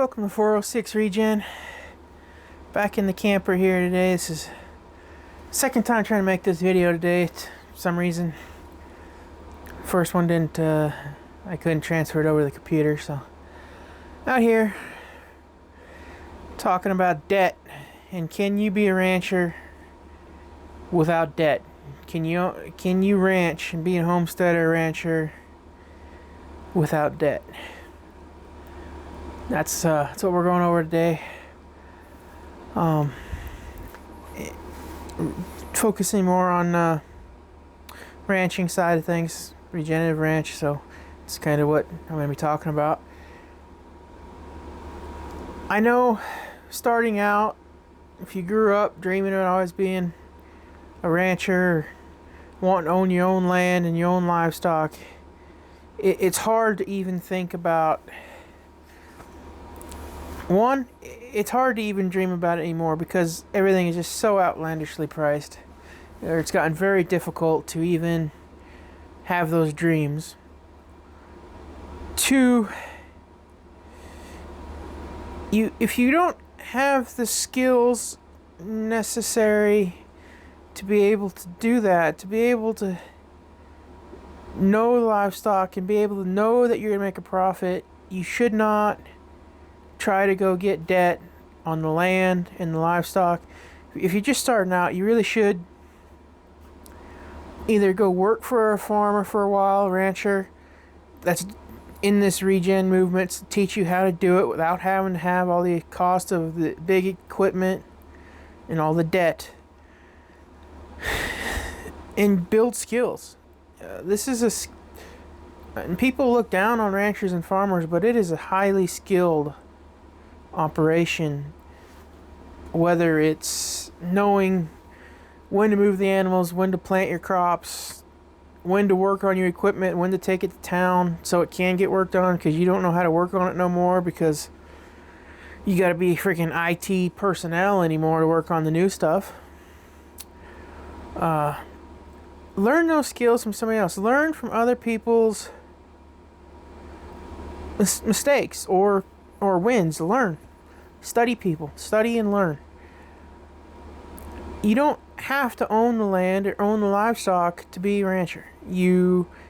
Welcome to 406 Regen. Back in the camper here today. This is second time trying to make this video today. For some reason, first one didn't. I couldn't transfer it over to the computer, so out here talking about debt and can you be a rancher without debt? Can you ranch and be a homesteader rancher without debt? That's what we're going over today. Focusing more on ranching side of things, regenerative ranch. So it's kind of what I'm going to be talking about. I know, starting out, if you grew up dreaming of always being a rancher, wanting to own your own land and your own livestock, it's hard to even think about. One, it's hard to even dream about it anymore because everything is just so outlandishly priced. It's gotten very difficult to even have those dreams. Two, if you don't have the skills necessary to be able to do that, to be able to know the livestock and be able to know that you're going to make a profit, you should not try to go get debt on the land and the livestock. If you're just starting out, you really should either go work for a farmer for a while, a rancher that's in this regen movement, to teach you how to do it without having to have all the cost of the big equipment and all the debt, and build skills. This is and people look down on ranchers and farmers, but it is a highly skilled operation, whether it's knowing when to move the animals, when to plant your crops, when to work on your equipment, when to take it to town so it can get worked on, because you don't know how to work on it no more because you got to be freaking IT personnel anymore to work on the new stuff. Learn those skills from somebody else. Learn from other people's mistakes or wins. Learn. Study people. Study and learn. You don't have to own the land or own the livestock to be a rancher.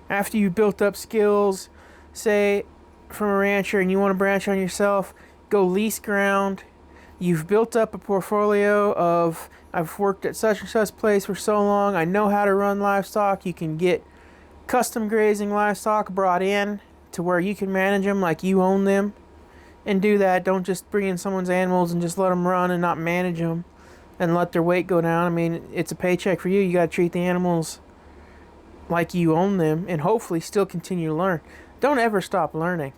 After you built up skills, say from a rancher, and you want to branch on yourself, go lease ground. You've built up a portfolio of, I've worked at such and such place for so long, I know how to run livestock. You can get custom grazing livestock brought in to where you can manage them like you own them. And do that. Don't just bring in someone's animals and just let them run and not manage them and let their weight go down. I mean, it's a paycheck for you. You got to treat the animals like you own them and hopefully still continue to learn. Don't ever stop learning.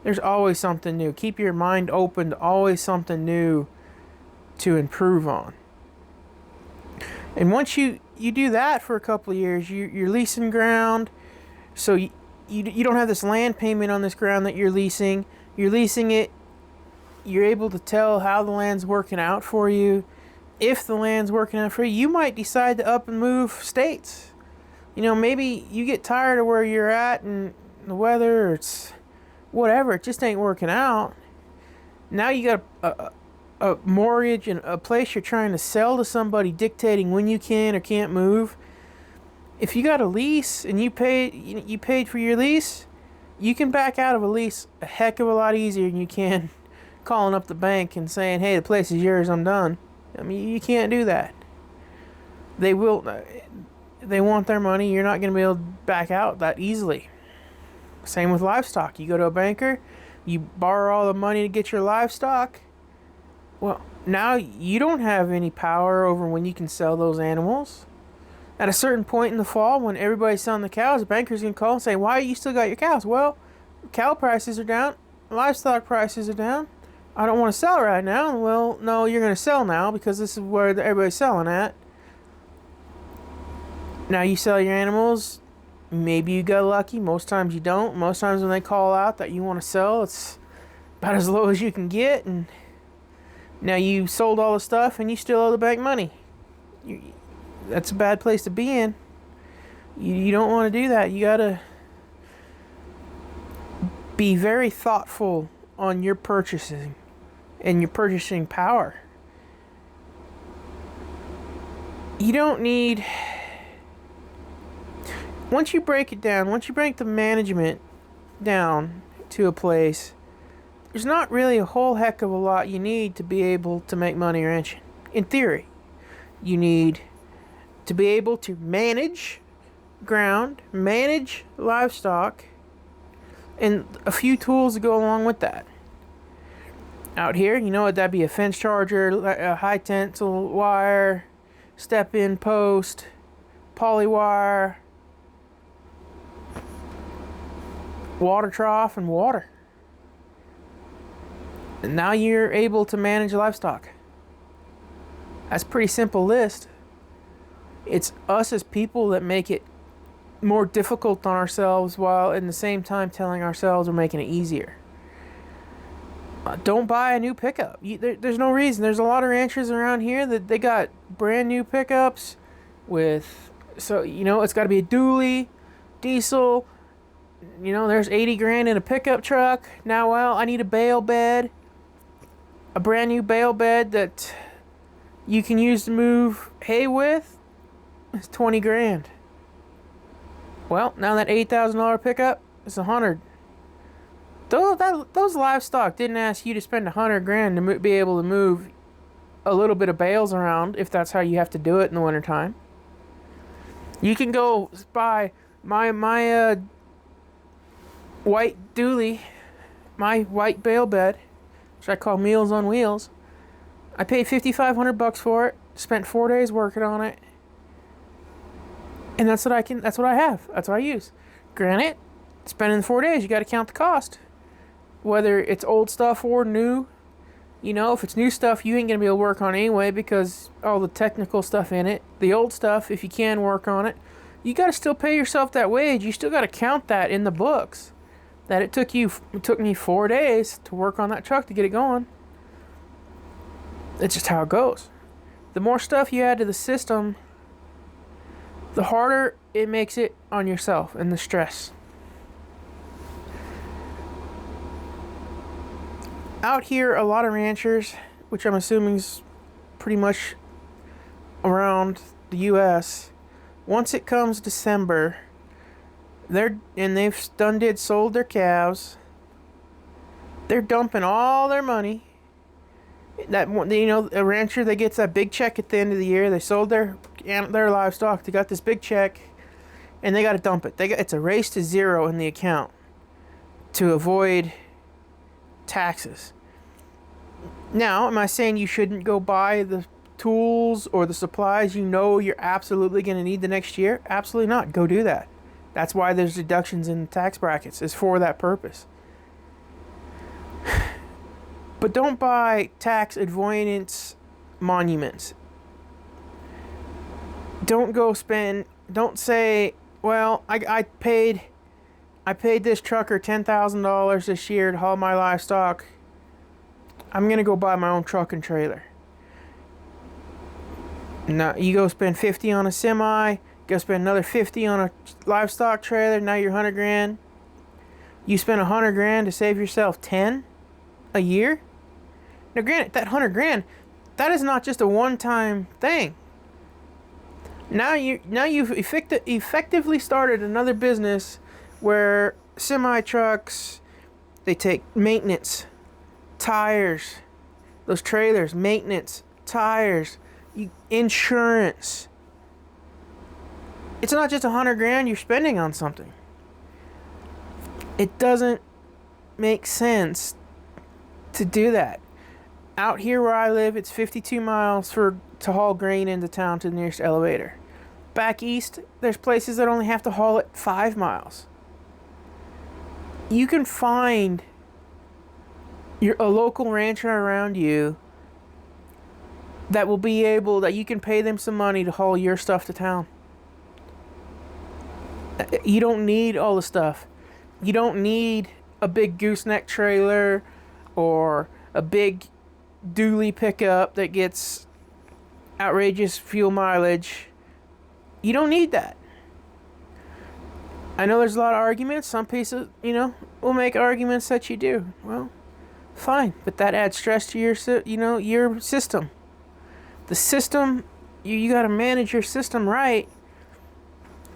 There's always something new. Keep your mind open to always something new to improve on. And once you do that for a couple of years, you're leasing ground. So you don't have this land payment on this ground that you're leasing. You're leasing it. You're able to tell how the land's working out for you. If the land's working out for you, you might decide to up and move states. Maybe you get tired of where you're at and the weather, or it's whatever. It just ain't working out. Now you got a mortgage and a place you're trying to sell to somebody dictating when you can or can't move. If you got a lease and you paid for your lease, you can back out of a lease a heck of a lot easier than you can calling up the bank and saying, hey, the place is yours, I'm done. I mean, you can't do that. They want their money. You're not going to be able to back out that easily. Same with livestock. You go to a banker, you borrow all the money to get your livestock. Well, now you don't have any power over when you can sell those animals. At a certain point in the fall, when everybody's selling the cows, the banker's going to call and say, why you still got your cows? Well, cow prices are down. Livestock prices are down. I don't want to sell right now. Well, no, you're going to sell now because this is where everybody's selling at. Now you sell your animals. Maybe you got lucky. Most times you don't. Most times when they call out that you want to sell, it's about as low as you can get. And now you sold all the stuff and you still owe the bank money. That's a bad place to be in. You don't want to do that. You got to be very thoughtful on your purchasing and your purchasing power. You don't need... Once you break it down, once you break the management down to a place, there's not really a whole heck of a lot you need to be able to make money ranching. In theory, you need to be able to manage ground, manage livestock, and a few tools to go along with that. Out here, you know what, that'd be a fence charger, a high tensile wire, step-in post, poly wire, water trough, and water. And now you're able to manage livestock. That's a pretty simple list. It's us as people that make it more difficult on ourselves while at the same time telling ourselves we're making it easier. Don't buy a new pickup. There's no reason. There's a lot of ranchers around here that they got brand new pickups with, so you know, it's got to be a dually, diesel. You know, there's 80 grand in a pickup truck. Now, well, I need a bale bed, a brand new bale bed that you can use to move hay with. It's 20 grand. Well, now that $8,000 pickup, it's 100. Those livestock didn't ask you to spend 100 grand to be able to move a little bit of bales around, if that's how you have to do it in the wintertime. You can go buy my white dually, my white bale bed, which I call Meals on Wheels. I paid $5,500 for it. Spent 4 days working on it, and that's what I have. That's what I use. Granted, spending 4 days, you got to count the cost. Whether it's old stuff or new, you know, if it's new stuff, you ain't gonna be able to work on it anyway because all the technical stuff in it. The old stuff, if you can work on it, you got to still pay yourself that wage. You still got to count that in the books. That it took me 4 days to work on that truck to get it going. It's just how it goes. The more stuff you add to the system, the harder it makes it on yourself and the stress. Out here, a lot of ranchers, which I'm assuming is pretty much around the U.S., once it comes December, they've sold their calves. They're dumping all their money. That, you know, a rancher, they gets that big check at the end of the year. They sold their livestock. They got this big check, and they got to dump it. It's a race to zero in the account to avoid taxes. Now, am I saying you shouldn't go buy the tools or the supplies you know you're absolutely going to need the next year? Absolutely not. Go do that. That's why there's deductions in the tax brackets. It's for that purpose. But don't buy tax avoidance monuments. Don't say, well, I paid this trucker $10,000 this year to haul my livestock. I'm going to go buy my own truck and trailer. Now, you go spend 50 on a semi, go spend another 50 on a livestock trailer, now you're 100 grand. You spend 100 grand to save yourself 10 a year? Now, granted, that 100 grand, that is not just a one-time thing. Now you've effectively started another business where semi-trucks, they take maintenance, tires, those trailers, maintenance, tires, insurance. It's not just 100 grand you're spending on something. It doesn't make sense to do that. Out here where I live, it's 52 miles to haul grain into town to the nearest elevator. Back east, there's places that only have to haul it 5 miles. You can find a local rancher around you that will be able, that you can pay them some money to haul your stuff to town. You don't need all the stuff. You don't need a big gooseneck trailer or a big dually pickup that gets outrageous fuel mileage. You don't need that. I know there's a lot of arguments. Some people, will make arguments that you do. Well, Fine, but that adds stress to your system. The system, you got to manage your system right.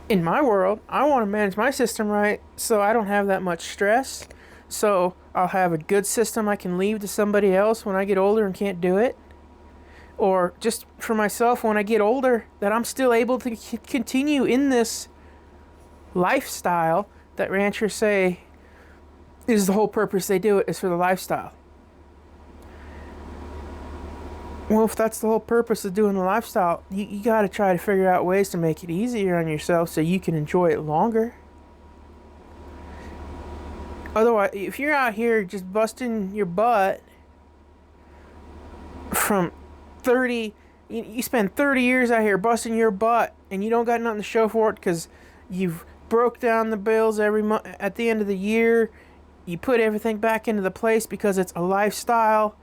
In my world, I want to manage my system right so I don't have that much stress. So I'll have a good system I can leave to somebody else when I get older and can't do it. Or just for myself when I get older, that I'm still able to continue in this lifestyle that ranchers say is the whole purpose they do it, is for the lifestyle. Well, if that's the whole purpose of doing the lifestyle, you got to try to figure out ways to make it easier on yourself so you can enjoy it longer. Otherwise, if you're out here just busting your butt from 30, you spend 30 years out here busting your butt and you don't got nothing to show for it because you've broke down the bills every month at the end of the year. You put everything back into the place because it's a lifestyle.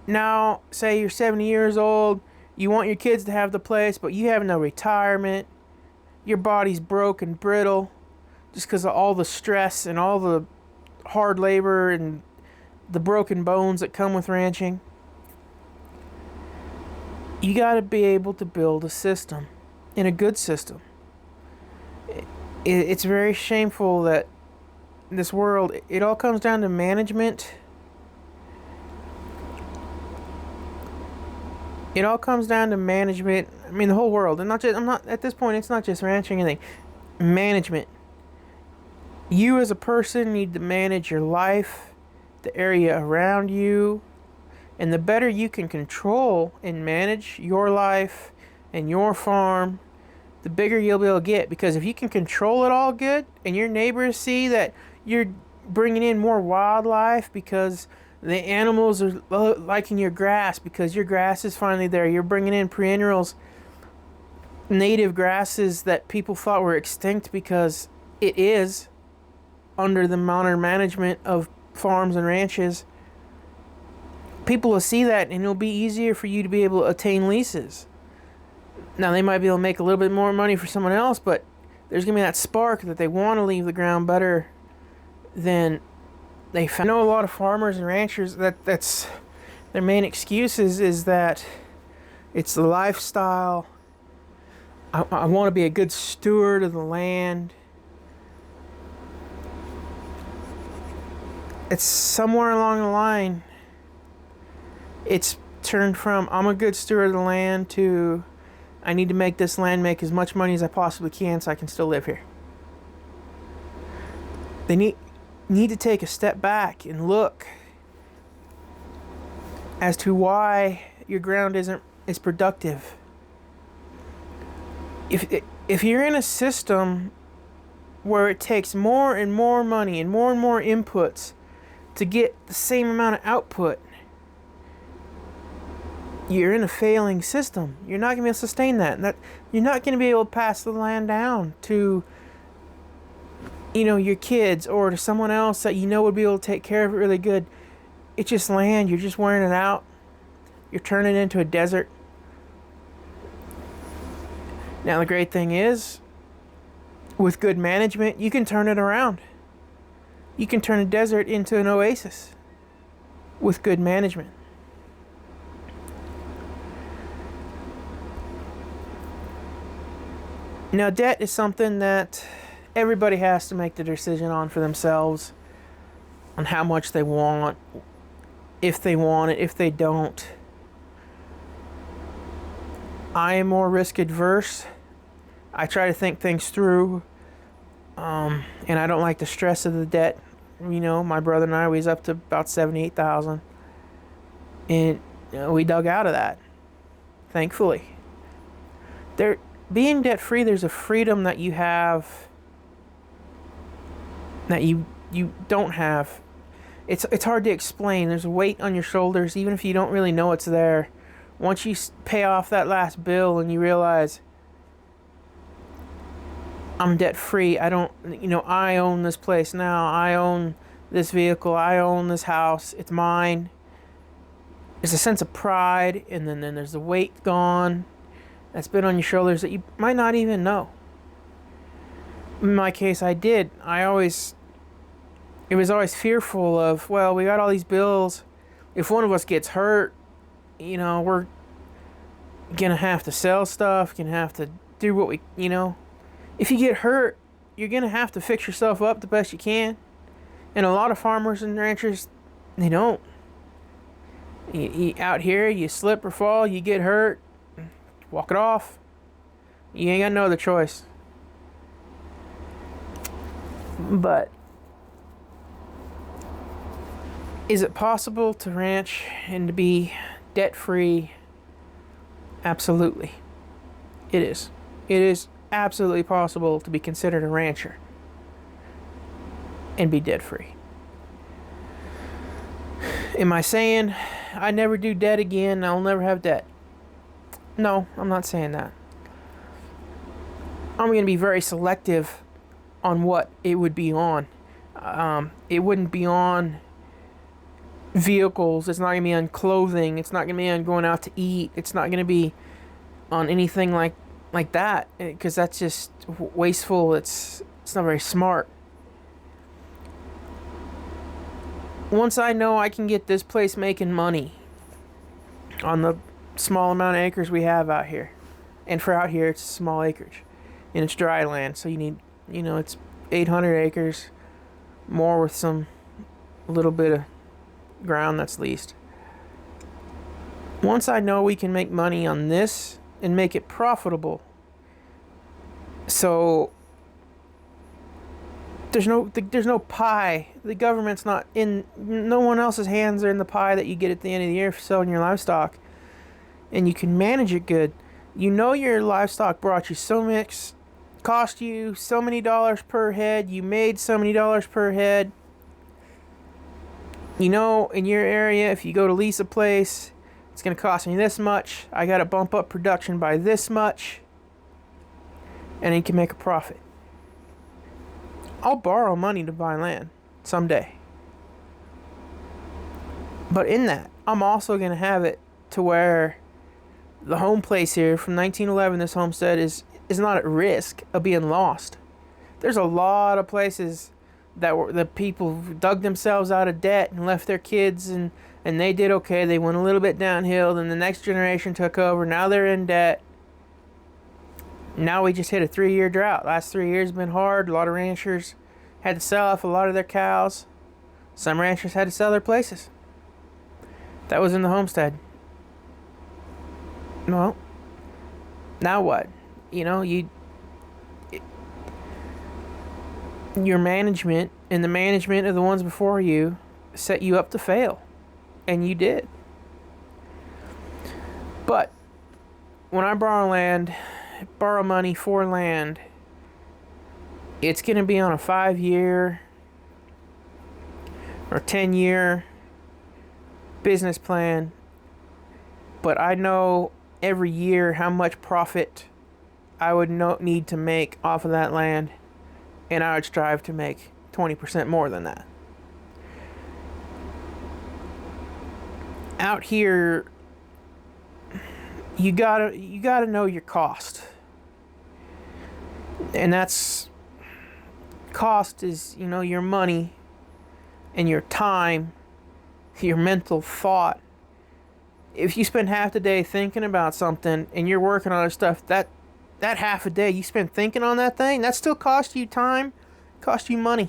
Now, say you're 70 years old, you want your kids to have the place, but you have no retirement. Your body's broke and brittle just because of all the stress and all the hard labor and the broken bones that come with ranching. You got to be able to build a system, and a good system. It's very shameful that in this world, it all comes down to management. It all comes down to management. I mean, the whole world, and I'm not at this point. It's not just ranching or anything. Management. You as a person need to manage your life, the area around you, and the better you can control and manage your life and your farm, the bigger you'll be able to get. Because if you can control it all good, and your neighbors see that you're bringing in more wildlife because the animals are liking your grass because your grass is finally there. You're bringing in perennials, native grasses that people thought were extinct because it is under the modern management of farms and ranches. People will see that, and it'll be easier for you to be able to attain leases. Now, they might be able to make a little bit more money for someone else, but there's going to be that spark that they want to leave the ground better than they found. I know a lot of farmers and ranchers that's their main excuses is that it's the lifestyle. I want to be a good steward of the land. It's somewhere along the line, it's turned from I'm a good steward of the land to I need to make this land make as much money as I possibly can so I can still live here. They need to take a step back and look as to why your ground isn't as productive. If you're in a system where it takes more and more money and more inputs to get the same amount of output, you're in a failing system. You're not going to be able to sustain that. You're not going to be able to pass the land down to your kids or to someone else that would be able to take care of it really good. It's just land. You're just wearing it out. You're turning it into a desert. Now, the great thing is, with good management, you can turn it around. You can turn a desert into an oasis with good management. Now, debt is something that everybody has to make the decision on for themselves, on how much they want, if they want it, if they don't. I am more risk adverse. I try to think things through, and I don't like the stress of the debt. My brother and I, we was up to about $78,000, and we dug out of that, thankfully. Being debt free, there's a freedom that you have that you don't have. It's hard to explain. There's a weight on your shoulders, even if you don't really know it's there. Once you pay off that last bill and you realize, I'm debt free. I don't, I own this place now. I own this vehicle. I own this house. It's mine. There's a sense of pride, and then there's the weight gone that's been on your shoulders that you might not even know. In my case, I did. I always it was always fearful of, well, we got all these bills. If one of us gets hurt, we're gonna have to sell stuff, gonna have to do what if you get hurt, you're gonna have to fix yourself up the best you can. And a lot of farmers and ranchers, they don't. Out here, you slip or fall, you get hurt, walk it off. You ain't got no other choice. But is it possible to ranch and to be debt-free? Absolutely. It is. It is absolutely possible to be considered a rancher and be debt-free. Am I saying I never do debt again, I'll never have debt? No, I'm not saying that. I'm going to be very selective on what it would be on. It wouldn't be on vehicles. It's not going to be on clothing. It's not going to be on going out to eat. It's not going to be on anything like that, because that's just wasteful. It's not very smart. Once I know I can get this place making money on the small amount of acres we have out here, and for out here it's small acreage, and it's dry land, so you need, it's 800 acres, more with some little bit of ground that's leased. Once I know we can make money on this and make it profitable, so there's no pie. The government's not in. No one else's hands are in the pie that you get at the end of the year for selling your livestock, and you can manage it good. Your livestock brought you so much, cost you so many dollars per head. You made so many dollars per head. In your area, if you go to lease a place, it's going to cost me this much. I got to bump up production by this much, and you can make a profit. I'll borrow money to buy land someday. But in that, I'm also going to have it to where the home place here from 1911, this homestead, is not at risk of being lost. There's a lot of places that the people dug themselves out of debt and left their kids, and they did okay. They went a little bit downhill, then the next generation took over. Now they're in debt. Now we just hit a 3-year drought. Last 3 years have been hard. A lot of ranchers had to sell off a lot of their cows. Some ranchers had to sell their places. That was in the homestead. Well, now what? Your management and the management of the ones before you set you up to fail. And you did. But when I borrow money for land, it's going to be on a 5-year or 10-year business plan. But I know every year how much profit I would need to make off of that land, and I would strive to make 20% more than that. Out here, you gotta know your cost, and that's cost is your money and your time, your mental thought. If you spend half the day thinking about something and you're working on other stuff, that half a day you spend thinking on that thing, that still costs you time, costs you money.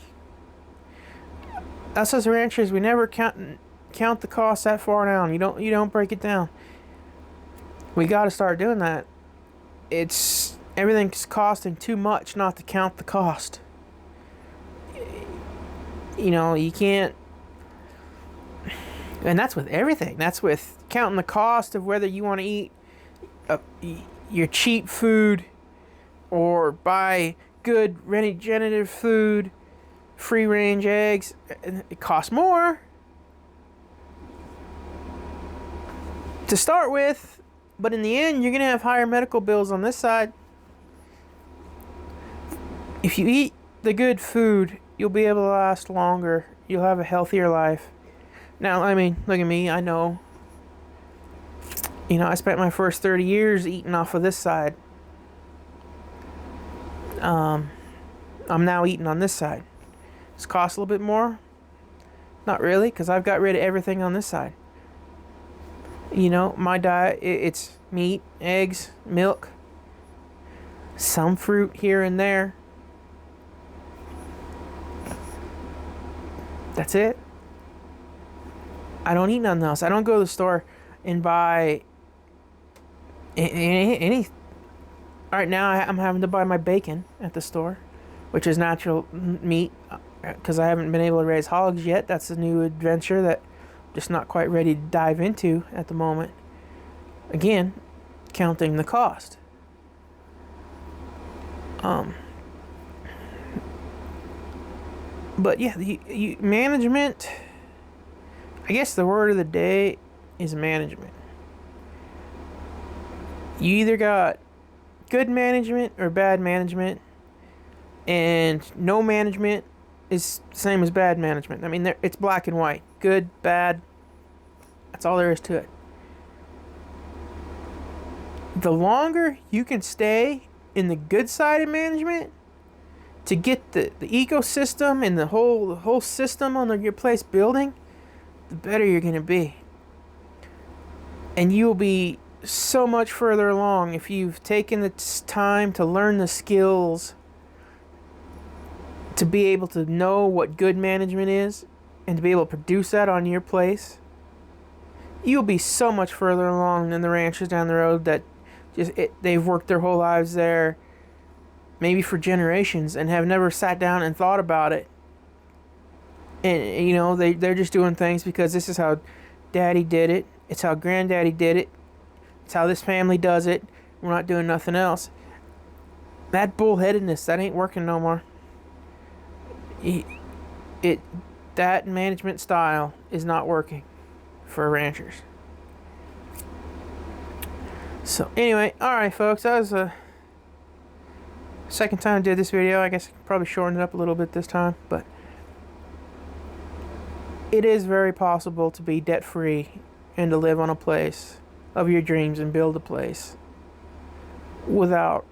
Us as ranchers, we never count the cost that far down. You don't break it down. We got to start doing that. Everything's costing too much not to count the cost. You can't. And that's with everything. That's with counting the cost of whether you want to eat your cheap food or buy good regenerative food, free range eggs. It costs more to start with, but in the end, you're going to have higher medical bills on this side. If you eat the good food, you'll be able to last longer. You'll have a healthier life. Now, look at me. I know. I spent my first 30 years eating off of this side. I'm now eating on this side. It's cost a little bit more. Not really, because I've got rid of everything on this side. You know, my diet, it's meat, eggs, milk, some fruit here and there. That's it. I don't eat nothing else. I don't go to the store and buy any. Right now, I'm having to buy my bacon at the store, which is natural meat, because I haven't been able to raise hogs yet. That's a new adventure that I'm just not quite ready to dive into at the moment. Again, counting the cost. But yeah, management. I guess the word of the day is management. You either got good management or bad management, and no management is the same as bad management. I mean, it's black and white. Good, bad. That's all there is to it. The longer you can stay in the good side of management to get the ecosystem and the whole system on your place building, the better you're going to be. And you'll be so much further along if you've taken the time to learn the skills to be able to know what good management is and to be able to produce that on your place. You'll be so much further along than the ranchers down the road that they've worked their whole lives there, maybe for generations, and have never sat down and thought about it. And you know, they're just doing things because this is how daddy did it, it's how granddaddy did it, it's how this family does it, we're not doing nothing else. That bullheadedness, that ain't working no more. That management style is not working for ranchers. So anyway, alright folks, that was a second time I did this video. I guess I could probably shorten it up a little bit this time, but it is very possible to be debt free and to live on a place of your dreams and build a place without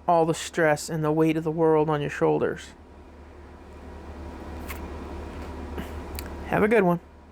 all the stress and the weight of the world on your shoulders. Have a good one.